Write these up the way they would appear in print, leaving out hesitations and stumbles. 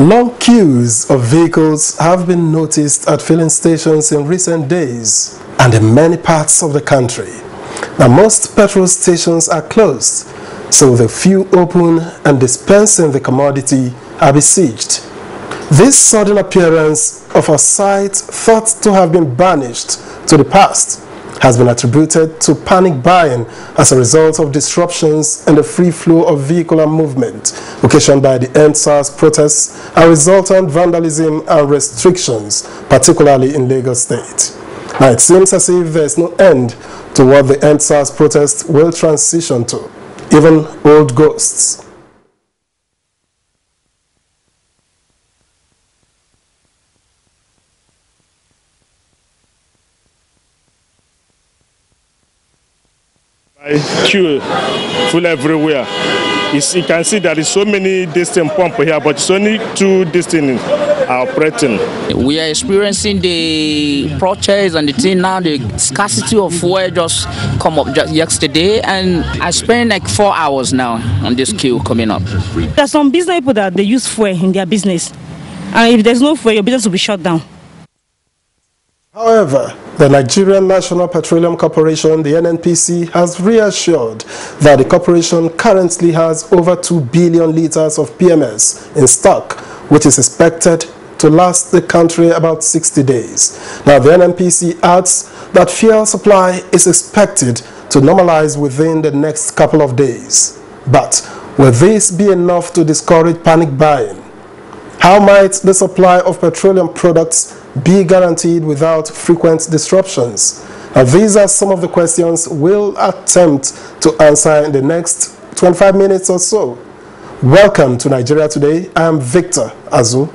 Long queues of vehicles have been noticed at filling stations in recent days and in many parts of the country. Now, most petrol stations are closed, so the few open and dispensing the commodity are besieged. This sudden appearance of a sight thought to have been banished to the past has been attributed to panic buying as a result of disruptions in the free flow of vehicular movement occasioned by the EndSARS protests and resultant vandalism and restrictions, particularly in Lagos State. Now, it seems as if there is no end to what the EndSARS protest will transition to, even old ghosts. Queue full everywhere. You can see there is so many distant pumps here, but it's only two distant are operating. We are experiencing the protest and the thing now. The scarcity of fuel just come up just yesterday, and I spent like 4 hours now on this queue coming up. There are some business people that they use fuel in their business, and if there's no fuel, your business will be shut down. However, the Nigerian National Petroleum Corporation, the NNPC, has reassured that the corporation currently has over 2 billion liters of PMS in stock, which is expected to last the country about 60 days. Now, the NNPC adds that fuel supply is expected to normalize within the next couple of days. But will this be enough to discourage panic buying? How might the supply of petroleum products be guaranteed without frequent disruptions? Now, these are some of the questions we'll attempt to answer in the next 25 minutes or so. Welcome to Nigeria Today. I am Victor Azu.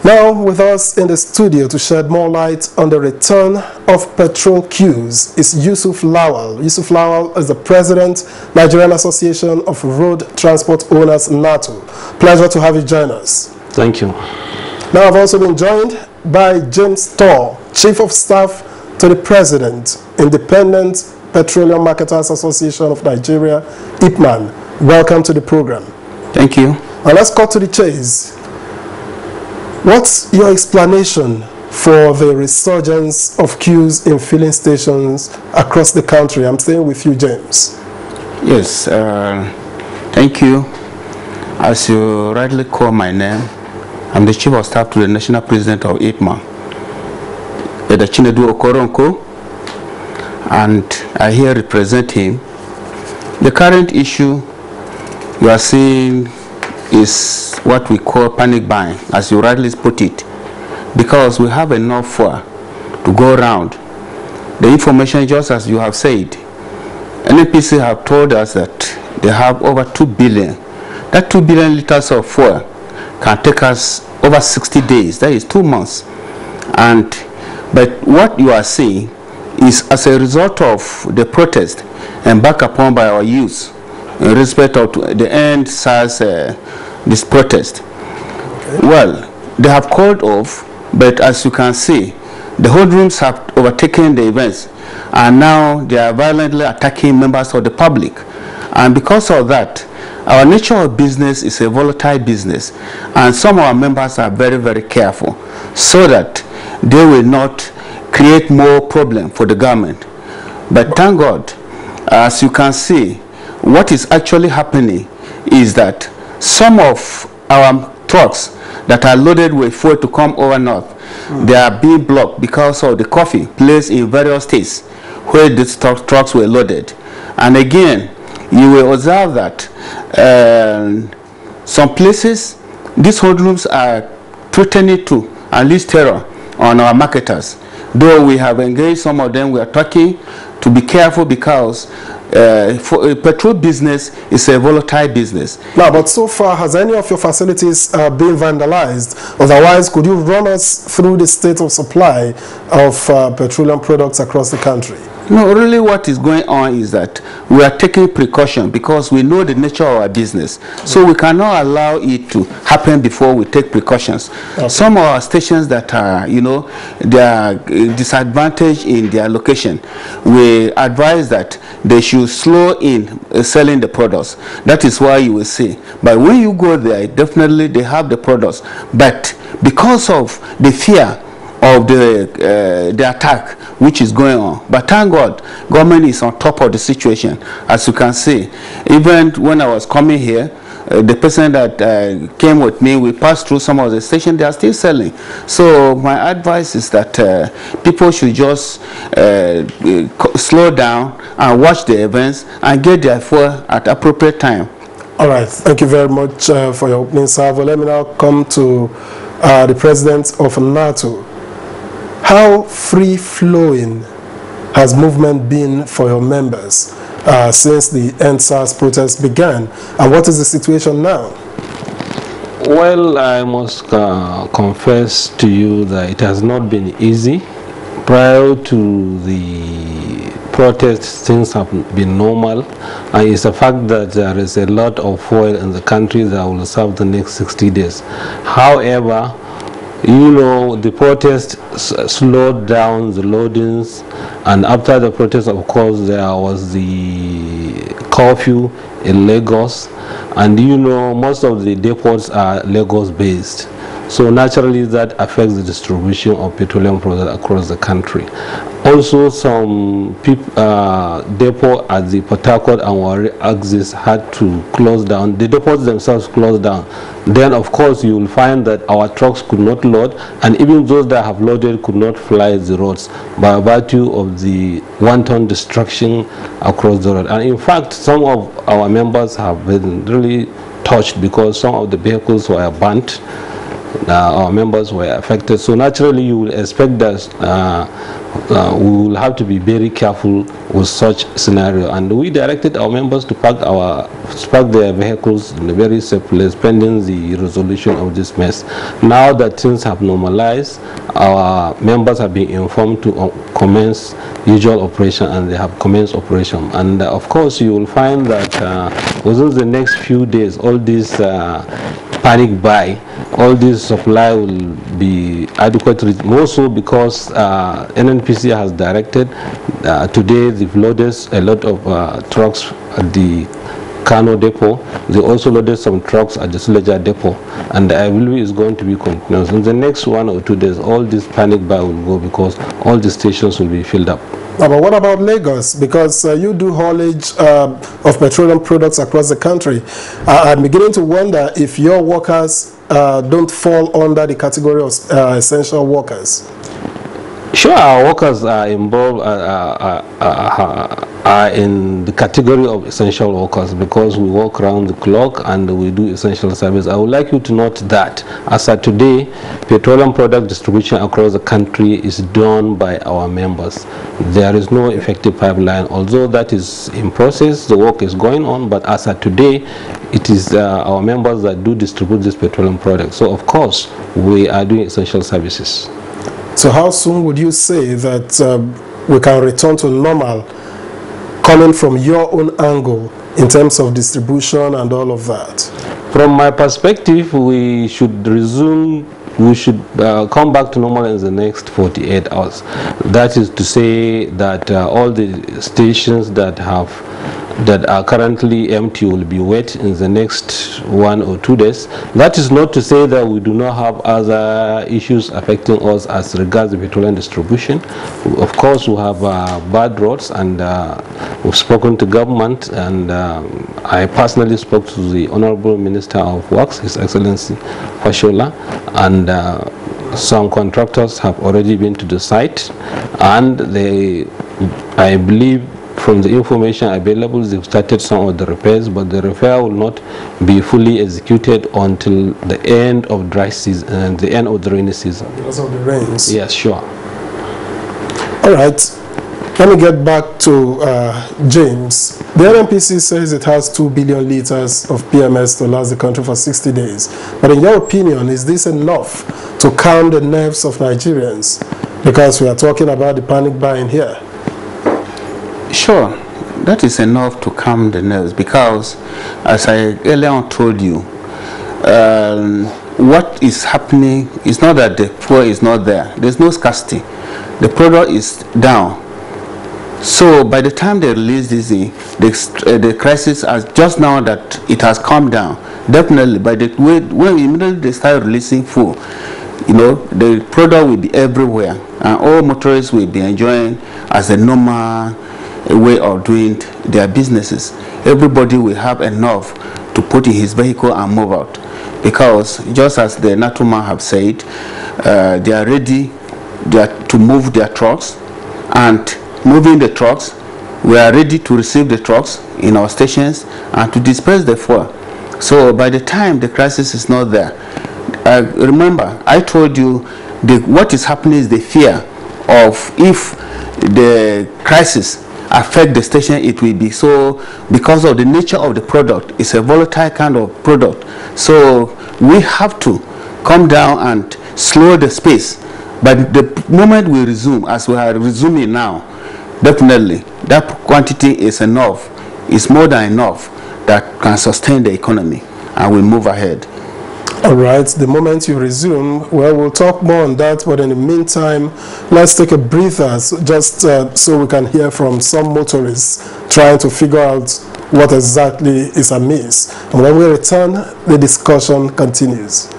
Now, with us in the studio to shed more light on the return of petrol queues is Yusuf Lawal. Yusuf Lawal is the president, Nigerian Association of Road Transport Owners, NATO. Pleasure to have you join us. Thank you. Now, I've also been joined by James Torr, Chief of Staff to the President, Independent Petroleum Marketers Association of Nigeria, IPMAN. Welcome to the program. Thank you. Now, let's cut to the chase. What's your explanation for the resurgence of queues in filling stations across the country? I'm staying with you, James. Yes, thank you. As you rightly call my name, I'm the Chief of Staff to the National President of IPMAN, Chinedu Okoronko, and I here represent him. The current issue you are seeing is what we call panic buying, as you rightly put it, because we have enough fuel to go around. The information, just as you have said, NNPC have told us that they have over 2 billion. That 2 billion liters of fuel can take us over 60 days. That is 2 months. But what you are seeing is as a result of the protest embarked upon by our youth in respect of the EndSARS this protest. Okay. Well, they have called off, but as you can see, the hoodlums have overtaken the events, and now they are violently attacking members of the public. And because of that, our nature of business is a volatile business, and some of our members are very, very careful so that they will not create more problem for the government. But thank God, as you can see, what is actually happening is that some of our trucks that are loaded with fuel to come over north, they are being blocked because of the coffee placed in various states where the trucks were loaded. And again, you will observe that some places, these hoodlums are threatening to unleash terror on our marketers. Though we have engaged some of them, we are talking to be careful because for petrol business is a volatile business. Now, but so far, has any of your facilities been vandalized? Otherwise, could you run us through the state of supply of petroleum products across the country? No, really what is going on is that we are taking precaution because we know the nature of our business. So we cannot allow it to happen before we take precautions. Okay. Some of our stations that are, you know, they are disadvantaged in their location, we advise that they should slow in selling the products. That is why you will see. But when you go there, definitely they have the products. But because of the fear of the attack which is going on, but thank God government is on top of the situation. As you can see, even when I was coming here, the person that came with me, we passed through some of the stations, they are still selling. So my advice is that people should just slow down and watch the events and get their fuel at appropriate time. All right, thank you very much for your opening salvo. Let me now come to the president of NATO. How free-flowing has movement been for your members since the EndSARS protest began, and what is the situation now? Well, I must confess to you that it has not been easy. Prior to the protests, things have been normal, and it's a fact that there is a lot of fuel in the country that will serve the next 60 days. However, you know, the protest slowed down the loadings, and after the protest, of course, there was the curfew in Lagos, and you know, most of the depots are Lagos based. So naturally that affects the distribution of petroleum products across the country. Also, some depot at the Port Harcourt and Warri axis had to close down. The depots themselves closed down. Then of course you will find that our trucks could not load, and even those that have loaded could not fly the roads by virtue of the wanton destruction across the road. And in fact, some of our members have been really touched because some of the vehicles were burnt. Our members were affected. So naturally you will expect that we will have to be very careful with such scenario. And we directed our members to park their vehicles in a very safe place pending the resolution of this mess. Now that things have normalized, our members have been informed to commence usual operation, and they have commenced operation. And of course you will find that within the next few days, all this panic buy, all this supply will be adequate, more so because NNPC has directed today they've loaded a lot of trucks at the Kano depot. They also loaded some trucks at the Suleja depot, and I believe it's going to be continuous. In the next 1 or 2 days, all this panic buy will go because all the stations will be filled up. But what about Lagos? Because you do haulage of petroleum products across the country. I'm beginning to wonder if your workers don't fall under the category of essential workers. Sure, our workers are involved, are in the category of essential workers because we work around the clock and we do essential service. I would like you to note that as of today, petroleum product distribution across the country is done by our members. There is no effective pipeline, although that is in process, the work is going on, but as of today, it is our members that do distribute this petroleum product. So of course, we are doing essential services. So how soon would you say that we can return to normal, coming from your own angle in terms of distribution and all of that? From my perspective, we should resume, we should come back to normal in the next 48 hours. That is to say that all the stations that are currently empty will be wet in the next 1 or 2 days. That is not to say that we do not have other issues affecting us as regards the petroleum distribution. Of course, we have bad roads, and we've spoken to government, and I personally spoke to the Honorable Minister of Works, His Excellency Fashola, and some contractors have already been to the site, and they, I believe, from the information available, they've started some of the repairs, but the repair will not be fully executed until the end of dry season and the end of the rainy season. Because of the rains? Yes, sure. All right. Let me get back to James. The NNPC says it has 2 billion liters of PMS to last the country for 60 days. But in your opinion, is this enough to calm the nerves of Nigerians? Because we are talking about the panic buying here. Sure, that is enough to calm the nerves because, as I earlier on told you, what is happening is not that the fuel is not there. There's no scarcity. The product is down. So by the time they release this, the crisis has just now that it has calmed down. Definitely, by the way, when immediately they start releasing fuel, you know, the product will be everywhere, and all motorists will be enjoying as a normal way of doing their businesses. Everybody will have enough to put in his vehicle and move out, because just as the Natuma have said, they are ready to move their trucks, and moving the trucks, we are ready to receive the trucks in our stations and to disperse the fuel. So by the time the crisis is not there, remember I told you what is happening is the fear of if the crisis affect the station, it will be so, because of the nature of the product. It's a volatile kind of product, so we have to come down and slow the space. But the moment we resume, as we are resuming now, definitely that quantity is enough, it's more than enough that can sustain the economy, and we move ahead. All right, the moment you resume, well, we'll talk more on that, but in the meantime, let's take a breather just so we can hear from some motorists trying to figure out what exactly is amiss. And when we return, the discussion continues.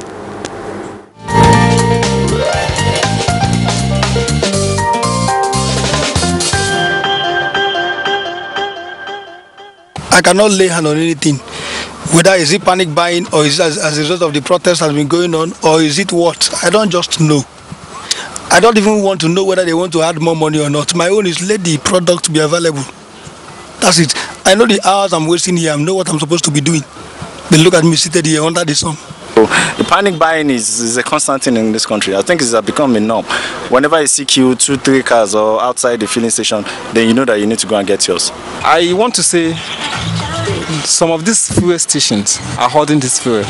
I cannot lay hand on anything. Whether is it panic buying, or is it as a result of the protest has been going on, or is it what? I don't just know. I don't even want to know whether they want to add more money or not. My own is let the product be available. That's it. I know the hours I'm wasting here. I know what I'm supposed to be doing. They look at me seated here under the sun. The panic buying is a constant thing in this country. I think it's become a norm. Whenever you see queue, 2-3 cars or outside the filling station, then you know that you need to go and get yours. I want to say some of these fuel stations are holding this fuel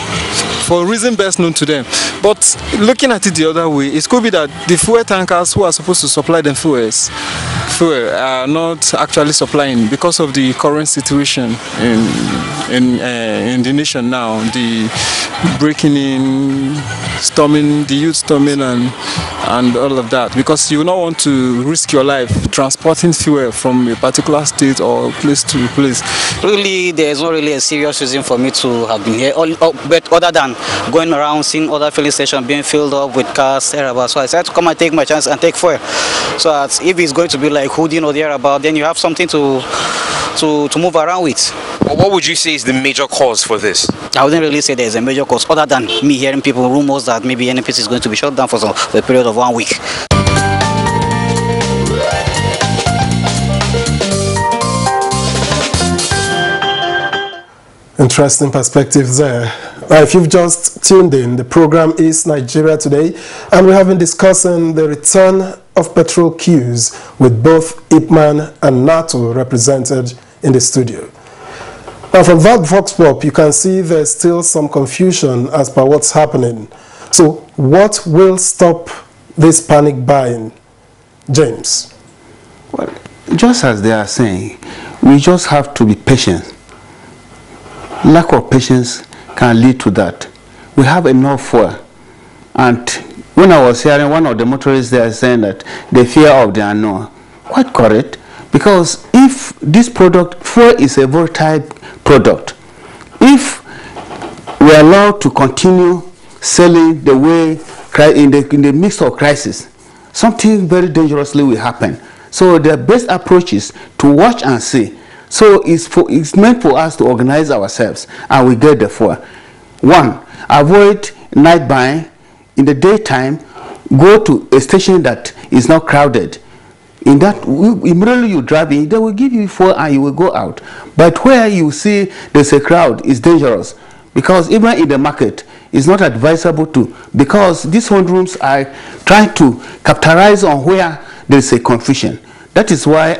for a reason best known to them. But looking at it the other way, it could be that the fuel tankers who are supposed to supply them fuel are not actually supplying because of the current situation in the nation now. The breaking in, storming, the youth storming and all of that, because you do not want to risk your life transporting fuel from a particular state or place to place. Really, there is not really a serious reason for me to have been here, but other than going around seeing other filling stations being filled up with cars, so I decided to come and take my chance and take fuel. So that if it's going to be like Houdin or thereabout, then you have something to move around with. Well, what would you say is the major cause for this? I wouldn't really say there's a major cause, other than me hearing people rumors that maybe NNPC is going to be shut down for a period of 1 week. Interesting perspective there. If you've just tuned in, the program is Nigeria Today, and we have been discussing the return of petrol queues with both IPMAN and NATO represented in the studio. Now, from that vox pop, you can see there's still some confusion as per what's happening. So, what will stop this panic buying? James? Well, just as they are saying, we just have to be patient. Lack of patience can lead to that. We have enough fuel. And when I was hearing one of the motorists there saying that the fear of the unknown, quite correct, because if this product, fuel is a volatile product, if we are allowed to continue selling the way in the midst of crisis, something very dangerously will happen. So the best approach is to watch and see. So it's meant for us to organize ourselves and we get the fuel. One, avoid night buying. In the daytime, go to a station that is not crowded. In that, immediately you drive in, they will give you fuel and you will go out. But where you see there's a crowd, it's dangerous. Because even in the market, it's not advisable to, because these homebrooms are trying to capitalize on where there's a confusion. That is why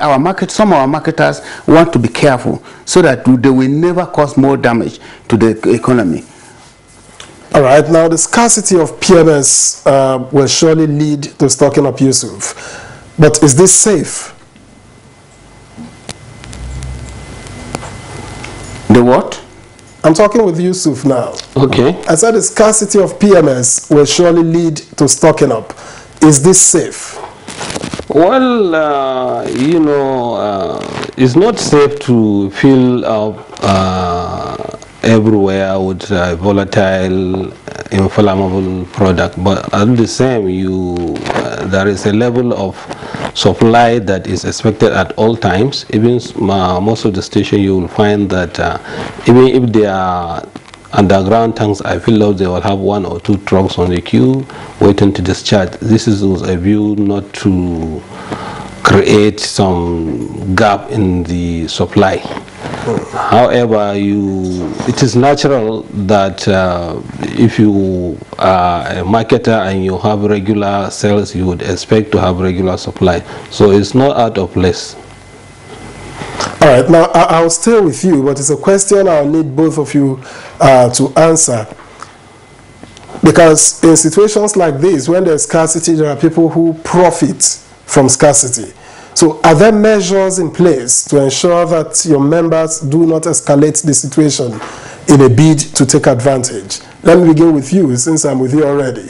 some of our marketers want to be careful so that they will never cause more damage to the economy. All right, now the scarcity of PMS will surely lead to stocking up Yusuf. But is this safe? what? I'm talking with Yusuf now. Okay. I said the scarcity of PMS will surely lead to stocking up. Is this safe? Well, you know, it's not safe to fill up everywhere with volatile, inflammable product, but at the same, there is a level of supply that is expected at all times. Even most of the station, you will find that even if they are underground tanks, I feel like they will have 1 or 2 trucks on the queue waiting to discharge. This is with a view not to create some gap in the supply. However, it is natural that if you are a marketer and you have regular sales, you would expect to have regular supply. So it's not out of place. All right, now I'll stay with you, but it's a question I'll need both of you to answer. Because in situations like this, when there's scarcity, there are people who profit from scarcity. So are there measures in place to ensure that your members do not escalate the situation in a bid to take advantage? Let me begin with you, since I'm with you already.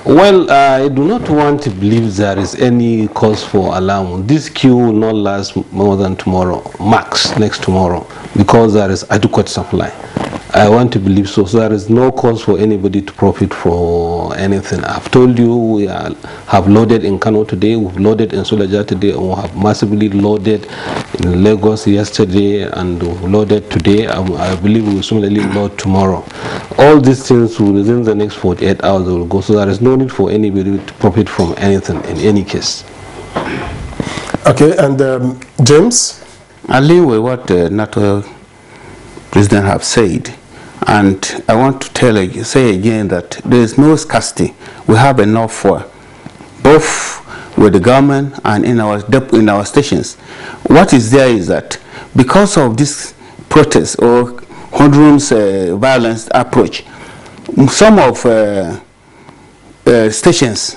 Well, I do not want to believe there is any cause for alarm. This queue will not last more than tomorrow, max next tomorrow, because there is adequate supply. I want to believe so. So there is no cause for anybody to profit for anything. I've told you we have loaded in Kano today, we've loaded in Suleja today, and we have massively loaded in Lagos yesterday, and we've loaded today. I believe we will similarly load tomorrow. All these things will, within the next 48 hours will go. So there is no need for anybody to profit from anything in any case. Okay, and James? I leave with what the NATO President have said. And I want to say again that there is no scarcity. We have enough for both with the government and in our stations. What is there is that because of this protest or hoodlums violence approach, some of stations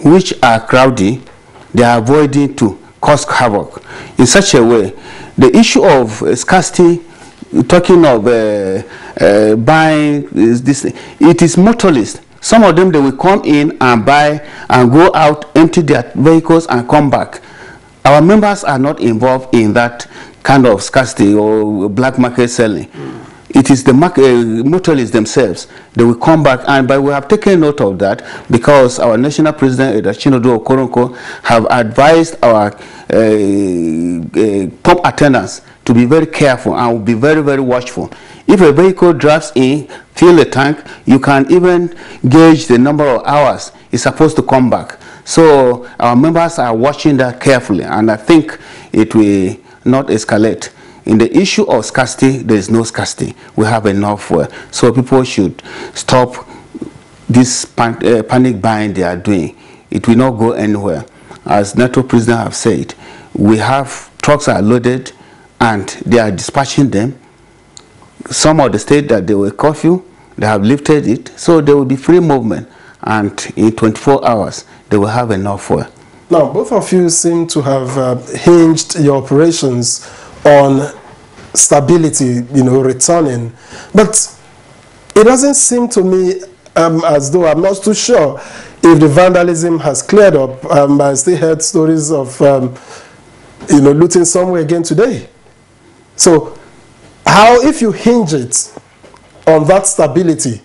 which are crowded, they are avoiding to cause havoc in such a way. The issue of scarcity, talking of buying this, it is motorists. Some of them, they will come in and buy and go out, empty their vehicles and come back. Our members are not involved in that kind of scarcity or black market selling. It is the motorists themselves. They will come back, but we have taken note of that because our national president, Chinodo Okoronko, have advised our pump attendants to be very careful and will be very, very watchful. If a vehicle drives in, fill the tank, you can even gauge the number of hours it's supposed to come back. So our members are watching that carefully, and I think it will not escalate. In the issue of scarcity, there is no scarcity. We have enough. So people should stop this panic buying they are doing. It will not go anywhere. As NATO President have said, we have trucks are loaded and they are dispatching them. Some of the states that they were curfew, they have lifted it. So there will be free movement, and in 24 hours, they will have enough. Now, both of you seem to have hinged your operations on stability, returning. But it doesn't seem to me as though, I'm not too sure if the vandalism has cleared up. I still heard stories of, looting somewhere again today. So how, if you hinge it on that stability,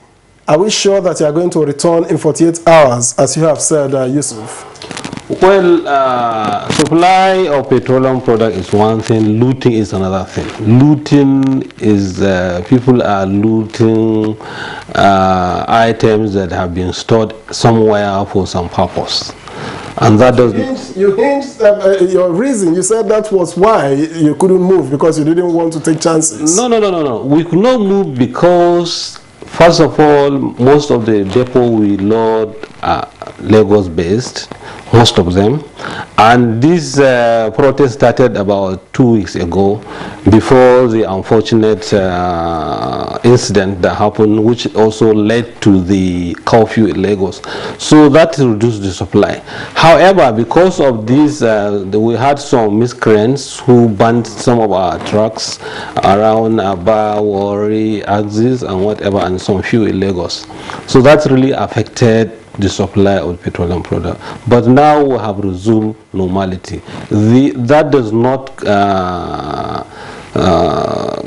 are we sure that you are going to return in 48 hours, as you have said, Yusuf? Well, supply of petroleum product is one thing, looting is another thing. Looting is, people are looting items that have been stored somewhere for some purpose. And that doesn't... You hinged your reason. You said that was why you couldn't move, because you didn't want to take chances. No. We could not move because, first of all, most of the depot we load are Lagos based. most of them. And this protest started about 2 weeks ago, before the unfortunate incident that happened, which also led to the curfew in Lagos. So that reduced the supply. However, because of this, we had some miscreants who banned some of our trucks around Aba, Warri, Axis, and whatever, and some few in Lagos. So that really affected the supply of petroleum product. But now we have resumed normality. That does not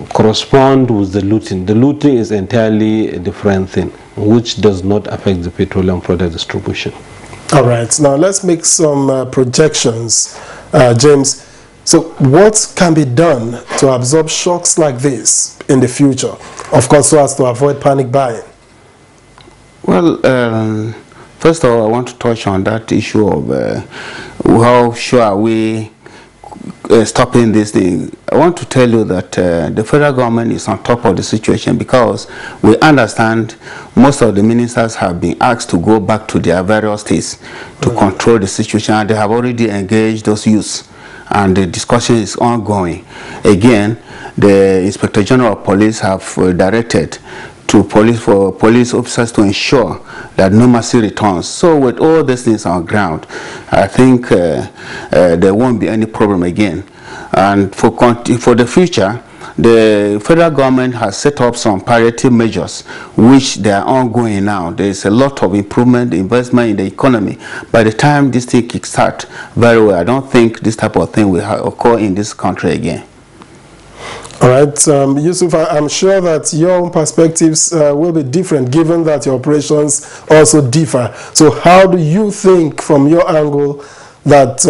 correspond with the looting. The looting is entirely a different thing, which does not affect the petroleum product distribution. All right, now let's make some projections, James. So what can be done to absorb shocks like this in the future? Of course, so as to avoid panic buying. Well, first of all, I want to touch on that issue of how sure are we stopping this thing. I want to tell you that the federal government is on top of the situation, because we understand most of the ministers have been asked to go back to their various states to control the situation, and they have already engaged those youths, and the discussion is ongoing. Again, the Inspector General of Police have directed to police officers to ensure that no mercy returns. So with all these things on ground, I think there won't be any problem again. And for the future, the federal government has set up some palliative measures, which they are ongoing now. There is a lot of improvement, investment in the economy. By the time this thing kickstart very well, I don't think this type of thing will occur in this country again. All right, Yusuf, I'm sure that your own perspectives will be different, given that your operations also differ. So how do you think, from your angle, that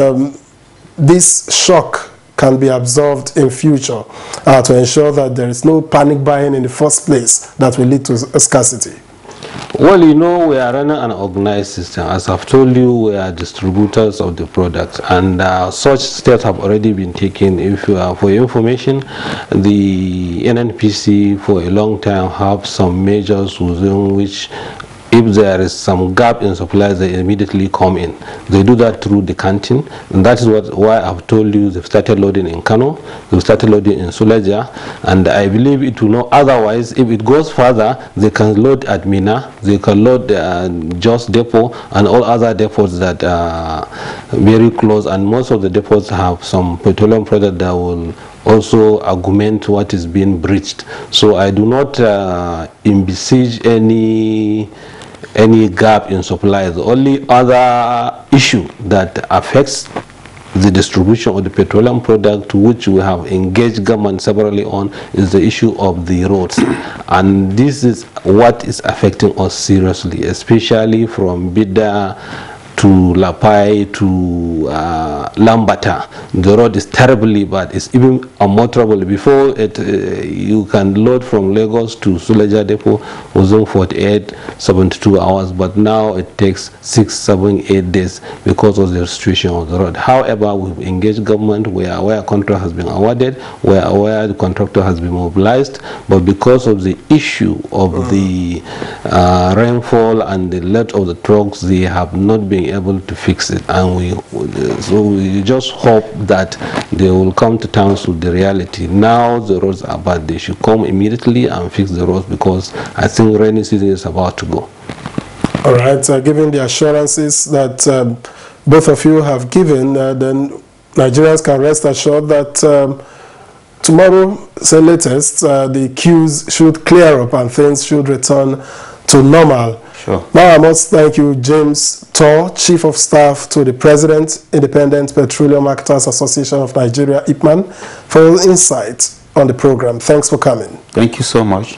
this shock can be absorbed in future to ensure that there is no panic buying in the first place that will lead to a scarcity? Well, you know, we are running an organized system. As I've told you, we are distributors of the product, and such steps have already been taken. If for your information, the NNPC for a long time have some measures within which, if there is some gap in supply, they immediately come in. They do that through the canteen, and that is why I've told you they've started loading in Kano, they've started loading in Suleja, and I believe it will not. Otherwise, if it goes further, they can load at Mina, they can load Jos Depot and all other depots that are very close, and most of the depots have some petroleum product that will also augment what is being breached. So I do not envisage any gap in supply. The only other issue that affects the distribution of the petroleum product, to which we have engaged government severally on, is the issue of the roads. And this is what is affecting us seriously, especially from Bida to Lapai to Lambata. The road is terribly bad. It's even unmotorable. Before you can load from Lagos to Suleja Depot within 48, 72 hours, but now it takes 6, 7, 8 days because of the restriction of the road. However, we've engaged government. We are aware a contract has been awarded. We are aware the contractor has been mobilized, but because of the issue of the rainfall and the length of the trucks, they have not been able to fix it, and we just hope that they will come to terms with the reality. Now the roads are bad. They should come immediately and fix the roads, because I think rainy season is about to go. All right, given the assurances that both of you have given, then Nigerians can rest assured that tomorrow, say latest, the queues should clear up and things should return to normal. Sure. Now I must thank you, James Tor, Chief of Staff to the President, Independent Petroleum Marketers Association of Nigeria, IPMAN, for your insight on the program. Thanks for coming. Thank you so much.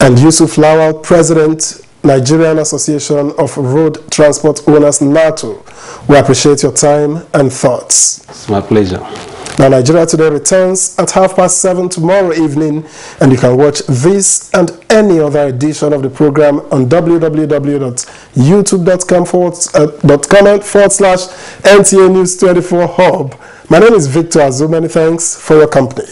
And Yusuf Lawal, President, Nigerian Association of Road Transport Owners, NATO. We appreciate your time and thoughts. It's my pleasure. Now, Nigeria Today returns at 7:30 tomorrow evening, and you can watch this and any other edition of the program on www.youtube.com/NTA News 24 Hub. My name is Victor Azu. Many thanks for your company.